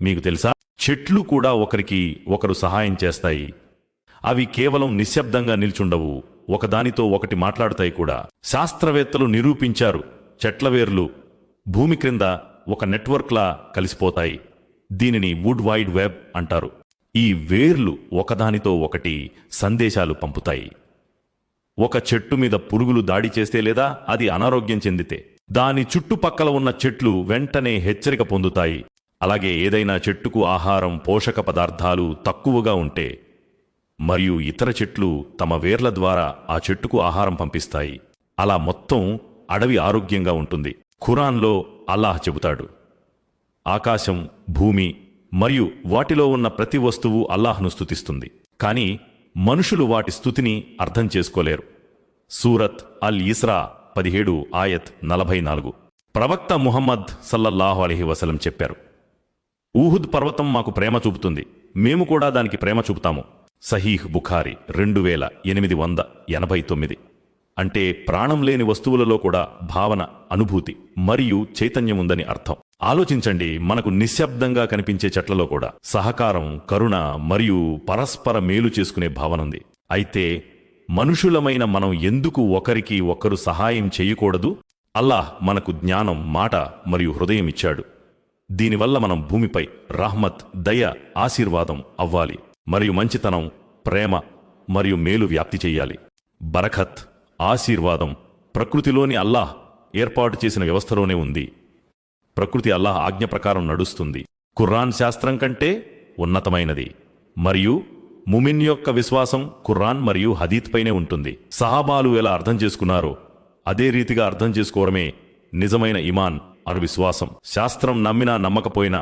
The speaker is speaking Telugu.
మీకు తెలుసా, చెట్లు కూడా ఒకరికి ఒకరు సహాయం చేస్తాయి. అవి కేవలం నిశ్శబ్దంగా నిల్చుండవు, ఒకదానితో ఒకటి మాట్లాడుతాయి కూడా. శాస్త్రవేత్తలు నిరూపించారు, చెట్ల వేర్లు భూమి క్రింద ఒక నెట్వర్క్లా కలిసిపోతాయి. దీనిని వుడ్ వైడ్ వెబ్ అంటారు. ఈ వేర్లు ఒకదానితో ఒకటి సందేశాలు పంపుతాయి. ఒక చెట్టు మీద పురుగులు దాడి చేస్తే లేదా అది అనారోగ్యం చెందితే దాని చుట్టుపక్కల ఉన్న చెట్లు వెంటనే హెచ్చరిక పొందుతాయి. అలాగే ఏదైనా చెట్టుకు ఆహారం, పోషక పదార్థాలు తక్కువగా ఉంటే మరియు ఇతర చెట్లు తమ వేర్ల ద్వారా ఆ చెట్టుకు ఆహారం పంపిస్తాయి. అలా మొత్తం అడవి ఆరోగ్యంగా ఉంటుంది. ఖురాన్లో అల్లాహ్ చెబుతాడు, ఆకాశం, భూమి మరియు వాటిలో ఉన్న ప్రతి వస్తువు అల్లాహ్ను స్తుతిస్తుంది, కానీ మనుషులు వాటి స్తుతిని అర్థం చేసుకోలేరు. సూరత్ అల్ ఇస్రా 17 ఆయత్ 44. ప్రవక్త ముహమ్మద్ సల్లల్లాహు అలైహి వసల్లం చెప్పారు, ఊహుద్ పర్వతం మాకు ప్రేమ చూపుతుంది, మేము కూడా దానికి ప్రేమ చూపుతాము. సహీహ్ బుఖారి 2889. అంటే ప్రాణం లేని వస్తువులలో కూడా భావన, అనుభూతి మరియు చైతన్యం ఉందని అర్థం. ఆలోచించండి, మనకు నిశ్శబ్దంగా కనిపించే చెట్లలో కూడా సహకారం, కరుణ మరియు పరస్పర మేలు చేసుకునే భావనుంది. అయితే మనుషులమైన మనం ఎందుకు ఒకరికి ఒకరు సహాయం చేయకూడదు? అల్లాహ్ మనకు జ్ఞానం, మాట మరియు హృదయం ఇచ్చాడు. దీనివల్ల మనం భూమిపై రహ్మత్, దయ, ఆశీర్వాదం అవ్వాలి మరియు మంచితనం, ప్రేమ మరియు మేలు వ్యాప్తి చెయ్యాలి. బరఖత్, ఆశీర్వాదం ప్రకృతిలోని అల్లాహ్ ఏర్పాటు చేసిన వ్యవస్థలోనే ఉంది. ప్రకృతి అల్లాహ్ ఆజ్ఞ ప్రకారం నడుస్తుంది. ఖురాన్ శాస్త్రం కంటే ఉన్నతమైనది మరియు ముమిన్ యొక్క విశ్వాసం ఖురాన్ మరియు హదీత్ పైనే ఉంటుంది. సహాబాలు ఎలా అర్థం చేసుకున్నారో అదే రీతిగా అర్థం చేసుకోవడమే నిజమైన ఇమాన్ అను విశ్వాసం. శాస్త్రం నమ్మినా నమ్మకపోయినా